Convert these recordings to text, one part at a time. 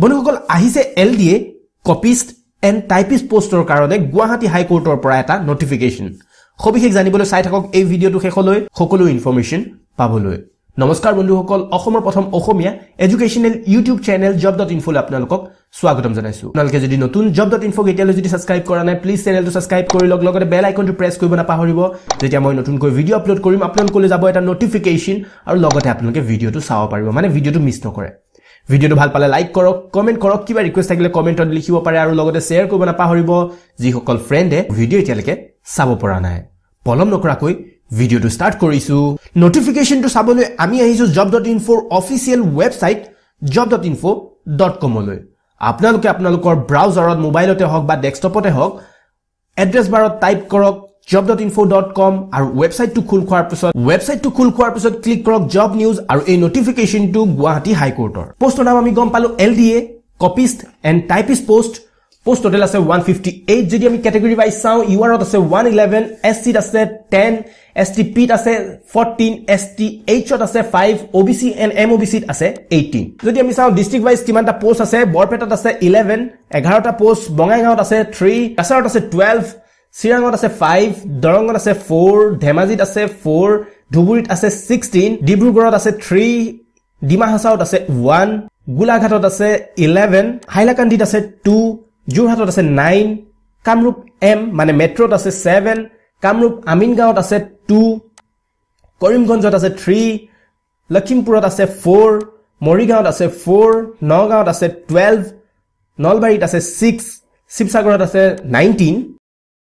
বন্ধুসকল আহিছে LDA COPYIST and TYPIST পোষ্টৰ কাৰণে গুৱাহাটী হাই কোৰ্টৰ পৰা এটা নটিফিকেশন সবিশেষ জানিবলৈ চাই থাকক এই ভিডিওটো শেষলৈ সকলো ইনফৰমেশন পাবলৈ নমস্কাৰ বন্ধুসকল অসমৰ প্ৰথম অসমীয়া এডুকেশনাল ইউটিউব চেনেল job.info আপোনালোকক স্বাগতম জনাইছো আপোনালোকে যদি নতুন job.info এতিয়ালৈ যদি সাবস্ক্ৰাইব কৰা নাই প্লিজ চেনেলটো সাবস্ক্ৰাইব কৰি লগতে বেল আইকনটো প্ৰেছ কৰিব নাপাহৰিব যেতিয়া মই নতুনকৈ ভিডিও আপলোড কৰিম আপোনালোকলৈ যাব এটা নটিফিকেশন আৰু লগতে আপোনালোকে ভিডিওটো চাব পাৰিব মানে ভিডিওটো মিছ নকৰে ভিডিওটো ভাল পালে লাইক কৰক কমেন্ট কৰক কিবা ৰিকুৱেষ্ট থাকিলে কমেন্টত লিখিব পাৰে আৰু লগতে শেয়াৰ কৰিব নাপাহৰিব যি সকল ফ্ৰেণ্ডে ভিডিও এতিয়ালৈকে চাব পৰা নাই পলম নকৰাকৈ ভিডিওটো স্টাৰ্ট কৰিছো নটিফিকেশনটো চাবলৈ আমি আহিছো job.info অফিচিয়েল ৱেবসাইট job.info.com লৈ আপোনালোকে আপোনালোকৰ ব্ৰাউজাৰত মোবাইলতে হওক বা ডেস্কটপতে হওক এড্ৰেছ বাৰত টাইপ কৰক job.info.com আৰু ৱেবসাইটটো খুল খোৱাৰ পিছত ক্লিক কৰক জব নিউজ আৰু এই নটিফিকেশনটো গুৱাহাটী হাই কোৰ্টৰ পোষ্টৰ নাম আমি গম পালো LDA COPYIST and TYPIST post total আছে 158 যদি আমি ক্যাটাগৰি ওয়াইজ চাও URত আছে 111 SC আছে 10 STP আছে 14 STH আছে 5 OBC and MOBC আছে 18 যদি আমি চাও ডিস্ট্ৰিক্ট ওয়াইজ কিমানটা পোষ্ট আছে বৰপেটাত আছে 11 11টা পোষ্ট বঙাইগাঁৱত আছে 3 কাছাৰত আছে 12 চিৰাঙত আছে 5 দৰংগত আছে 4 ধেমাজিত আছে 4 ধুবুৰীত আছে 16 ডিব্ৰুগড়ত আছে 3 ডিমা হাছাওত আছে 1 গোলাঘাটত আছে 11 হাইলাকান্দিত আছে 2 যোৰহাটত আছে 9 কামৰূপ M মানে মেট্ৰত আছে 7 কামৰূপ আমিনগাঁৱত আছে 2 কৰিমগঞ্জত আছে 3 লখিমপুৰত আছে 4 মৰিগাঁৱত আছে 4 নগাঁৱত আছে 12 নলবাৰীত আছে 6 শিৱসাগৰত আছে 19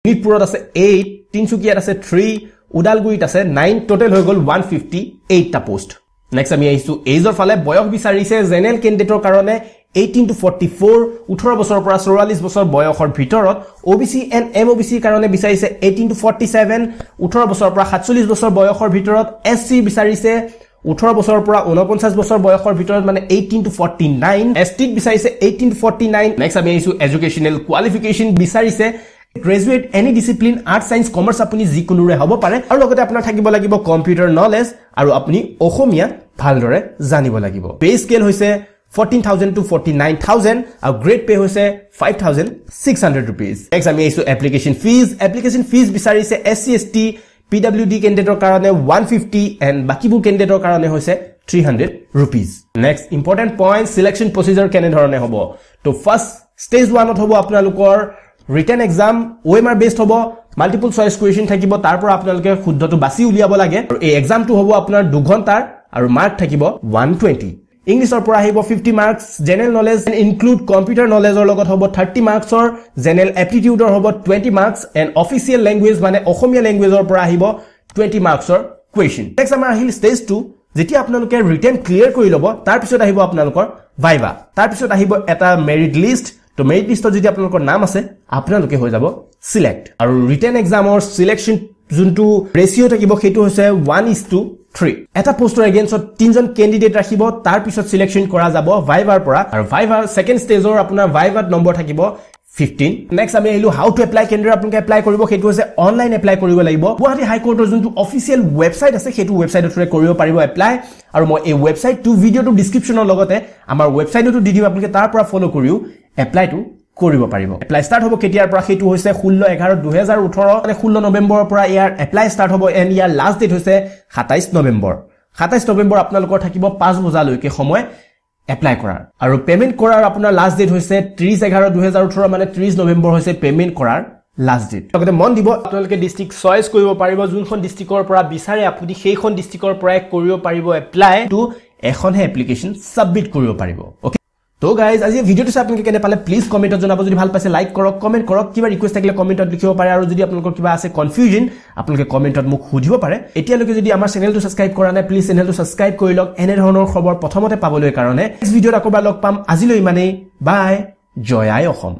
নিপুৰত আছে 8 তিনচুকীয়াত আছে 3 উদালগুৰিত আছে 9 টোটাল হৈ গল 158 টা পোষ্ট নেক্সট আমি আহিছো এজৰ ফালে বয়স বিচাৰিছে জেনেৰেল ক্যান্ডিডেটৰ কাৰণে 18 to 44 18 বছৰৰ পৰা 44 বছৰ বয়সৰ ভিতৰত OBC and MOBC কাৰণে বিচাৰিছে 18 to 47 18 বছৰৰ পৰা 47 বছৰ বয়সৰ ভিতৰত SC বিচাৰিছে 18 বছৰৰ পৰা 49 বছৰ বয়সৰ ভিতৰত মানে 18 to 49 ST বিচাৰিছে 18 to 49 নেক্সট আমি আহিছো এডুকেশনাল কোৱালিফিকেশন বিচাৰিছে graduate any discipline art science commerce আপুনি যিকোনোৰে হ'ব পাৰে আৰু লগতে আপোনাৰ থাকিব লাগিব কম্পিউটাৰ নলেজ আৰু আপুনি অসমীয়া ভালদৰে জানিব লাগিব পে স্কেল হৈছে 14,000 to 49,000 আৰু গ্ৰেড পে হৈছে 5,600 rupees নেক্সট আমি আহিছো এপ্লিকেশন ফিজ বিচাৰিছে SC ST PWD ক্যান্ডিডেটৰ কাৰণে 150 and বাকিবোৰ ক্যান্ডিডেটৰ কাৰণে হৈছে 300 rupees next important point selection procedure কেনে ধৰণে হ'ব তো ফাৰ্স্ট স্টেজ 1 ত হ'ব আপোনালোকৰ written exam OMR based hobo multiple choice question thakibo tar por apnaloke shuddhotu basi uliabo lage aru ei exam tu hobo apnar 2 ghontar aru mark thakibo 120 english or pora hibo 50 marks general knowledge and include computer knowledge or logot hobo 30 marks or general aptitude or hobo 20 marks and official language mane okhomia language or pora hibo 20 marks or question next amar ahil stage 2 jeti apnaloke written clear kori lobo tar pisot ahibo apnalokor viva tar pisot ahibo eta merit list তো merit লিষ্টত যদি আপোনালোকৰ নাম আছে আপোনালোকে হৈ যাব select আৰু ৰিটেন এক্সামৰ সিলেকশন যোনটো ৰেশিও থাকিব সেইটো হৈছে 1:3 এটা পোষ্টৰ এগেইনষ্টত তিনজন ক্যান্ডিডেট ৰাখিব তাৰ পিছত সিলেকশন কৰা যাব ভাইভাৰ পৰা আৰু ভাইভাৰ সেকেন্ড ষ্টেজৰ আপোনাৰ ভাইভাত নম্বৰ থাকিব 15 নেক্সট আমি আহিলো হাউ টু এপ্লাই কেন্দ্ৰ আপোনালোকে এপ্লাই কৰিব সেইটো হৈছে অনলাইন এপ্লাই কৰিব লাগিব গুৱাহাটী হাই কোৰ্টৰ যোনটো অফিচিয়েল ৱেবসাইট আছে সেইটো ৱেবসাইটৰ থ্ৰুৰে কৰিব পাৰিব এপ্লাই আৰু মই এই ৱেবসাইটটো ভিডিওটো ডেসক্ৰিপচনৰ লগতে আমাৰ ৱেবসাইটটো দি দিম আপোনালোকে তাৰ পৰা ফলো কৰিও এপ্লাই টু কৰিব পাৰিব এপ্লাই ষ্টাৰ্ট হ'ব কেতিয়াৰ পৰা সেইটো হৈছে 16/11/2018 মানে 16 নৱেম্বৰৰ পৰা ইয়াৰ এপ্লাই ষ্টাৰ্ট হ'ব এণ্ড ইয়াৰ লাষ্ট ডেট হৈছে 27 নৱেম্বৰ আপোনালোকৰ থাকিব 5 বজালৈকে সময় এপ্লাই কৰাৰ আৰু পেমেন্ট কৰাৰ আপোনাৰ লাষ্ট ডেট হৈছে 30/11/2018 মানে 30 নৱেম্বৰ হৈছে পেমেন্ট কৰাৰ লাষ্ট ডেট লগতে মন দিব আপোনালোকে ডিস্ট্ৰিক্ট চয়েস কৰিব পাৰিব যোনখন ডিস্ট্ৰিক্টৰ পৰা বিচাৰে আপুনি সেইখন ডিস্ট্ৰিক্টৰ পৰাই কৰিব পাৰিব এপ্লাই টু এখনহে এপ্লিকেশন সাবমিট কৰিব পাৰিব ওকে তো গাইজ আজি ভিডিওটো চাই আপোনালোকে কেনে পালে প্লিজ কমেন্টত জনাব যদি ভাল পাইছে লাইক কৰক কমেন্ট কৰক কিবা ৰিকুৱেষ্ট থাকিলে কমেন্টত লিখিব পাৰে আৰু যদি আপোনালোকৰ কিবা আছে কনফিউজন আপোনালোকে কমেন্টত মোক সুধিব পাৰে এতিয়ালৈকে যদি আমাৰ চেনেলটো সাবস্ক্ৰাইব কৰা নাই প্লিজ চেনেলটো সাবস্ক্ৰাইব কৰি লওক এনে ধৰণৰ খবৰ প্ৰথমতে পাবলৈ কাৰণে নেক্সট ভিডিওত আকৌ লগ পাম আজিলৈ ইমানেই বাই জয় আই অসম